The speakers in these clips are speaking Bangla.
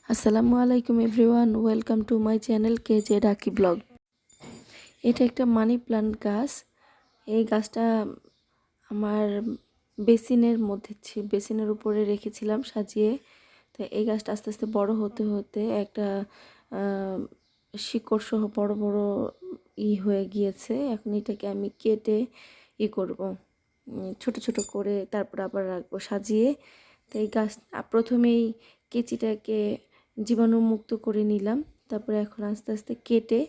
আসসালামু আলাইকুম everyone, welcome to my channel কেজে ডাকি ব্লগ। এটা একটা মানি প্লান্ট গাছ। এই গাছটা আমার বেসিনের উপরে রেখেছিলাম সাজিয়ে। তো এই গাছটা আস্তে আস্তে বড় হতে হতে একটা শিকড় সহ বড় বড় হয়ে গিয়েছে। এখন এটাকে আমি কেটে করব, ছোট ছোট করে তারপর আবার রাখবো সাজিয়ে। তো এই গাছ প্রথমেই কেচিটাকে জীবাণুমুক্ত করে নিলাম। তারপরে এখন আস্তে আস্তে কেটে,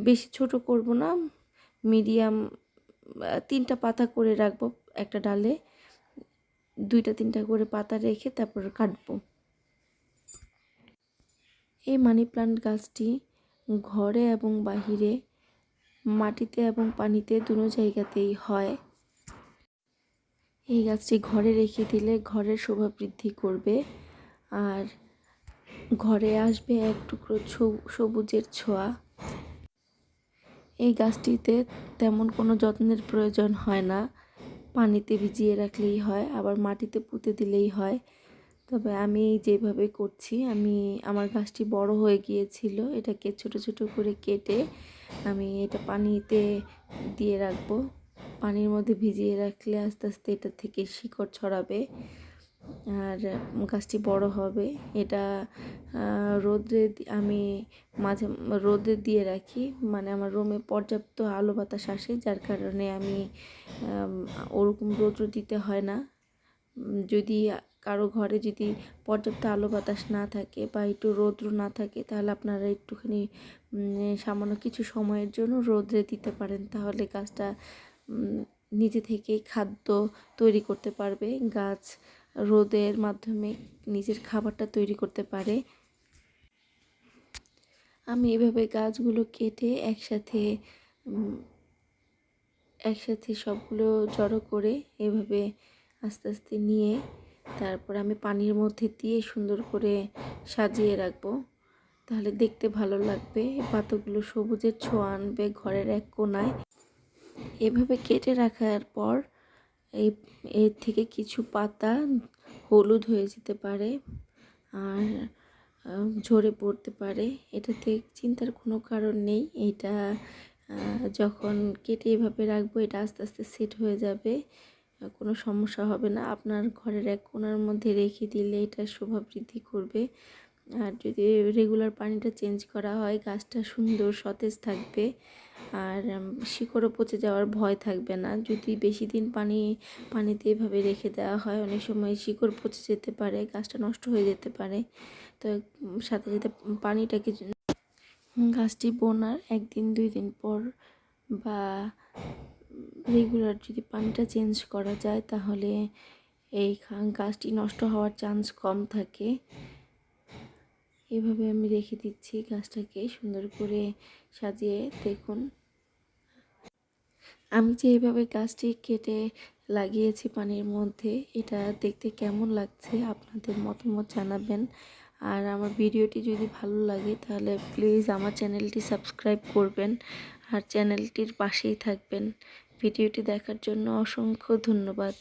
বেশি ছোট করব না, মিডিয়াম 3টা পাতা করে রাখবো একটা ডালে, 2টা 3টা করে পাতা রেখে তারপর কাটবো। এই মানি প্লান্ট গাছটি ঘরে এবং বাহিরে, মাটিতে এবং পানিতে দুটো জায়গাতেই হয়। এই গাছটি ঘরে রেখে দিলে ঘরের শোভা বৃদ্ধি করবে, আর ঘরে আসবে এক টুকরো সবুজের ছোঁয়া। এই গাছটিতে তেমন কোনো যত্নের প্রয়োজন হয় না, পানিতে ভিজিয়ে রাখলেই হয়, আবার মাটিতে পুঁতে দিলেই হয়। তবে আমি যেভাবে করছি, আমার গাছটি বড় হয়ে গিয়েছিল, এটাকে ছোট ছোট করে কেটে আমি এটা পানিতে দিয়ে রাখবো। পানির মধ্যে ভিজিয়ে রাখলে আস্তে আস্তে এটা থেকে শিকড় ছড়াবে আর গাছটি বড় হবে। এটা আমি মাঝে রোদে দিয়ে রাখি, মানে আমার রুমে পর্যাপ্ত আলো বাতাস আসে, যার কারণে আমি ওরকম রৌদ্র দিতে হয় না। যদি কারো ঘরে যদি পর্যাপ্ত আলো বাতাস না থাকে বা একটু রৌদ্র না থাকে, তাহলে আপনারা একটুখানি সামান্য কিছু সময়ের জন্য রোদে দিতে পারেন। তাহলে গাছটা নিজে থেকেই খাদ্য তৈরি করতে পারবে। গাছ রোদের মাধ্যমে নিজের খাবারটা তৈরি করতে পারে। আমি এভাবে গাছগুলো কেটে একসাথে সবগুলো জড়ো করে এভাবে আস্তে আস্তে নিয়ে তারপর আমি পানির মধ্যে দিয়ে সুন্দর করে সাজিয়ে রাখবো। তাহলে দেখতে ভালো লাগবে, পাতাগুলো সবুজের ছোঁয়া আনবে ঘরের এক কোণায়। এভাবে কেটে রাখার পর এর থেকে কিছু পাতা হলুদ হয়ে যেতে পারে আর ঝরে পড়তে পারে। এটাতে চিন্তার কোনো কারণ নেই। এটা যখন কেটে এভাবে রাখবো, এটা আস্তে আস্তে সেট হয়ে যাবে, কোনো সমস্যা হবে না। আপনার ঘরের এক কোণার মধ্যে রেখে দিলে এটা শোভা বৃদ্ধি করবে। আর যদি রেগুলার পানিটা চেঞ্জ করা হয়, গাছটা সুন্দর সতেজ থাকবে আর শিকড়ও পচে যাওয়ার ভয় থাকবে না। যদি বেশি দিন পানিতে এভাবে রেখে দেওয়া হয়, অনেক সময় শিকড় পচে যেতে পারে, গাছটা নষ্ট হয়ে যেতে পারে। তো সাথে সাথে পানিটাকে গাছটি বোনার 1-2 দিন পর বা রেগুলার যদি পানিটা চেঞ্জ করা যায়, তাহলে এই গাছটি নষ্ট হওয়ার চান্স কম থাকে। এভাবে আমি রেখে দিচ্ছি গাছটাকে সুন্দর করে সাজিয়ে। দেখুন আমি যে এইভাবে গাছটি কেটে লাগিয়েছি পানির মধ্যে, এটা দেখতে কেমন লাগছে আপনাদের মতামত জানাবেন। আর আমার ভিডিওটি যদি ভালো লাগে তাহলে প্লিজ আমার চ্যানেলটি সাবস্ক্রাইব করবেন আর চ্যানেলটির পাশেই থাকবেন। ভিডিওটি দেখার জন্য অসংখ্য ধন্যবাদ।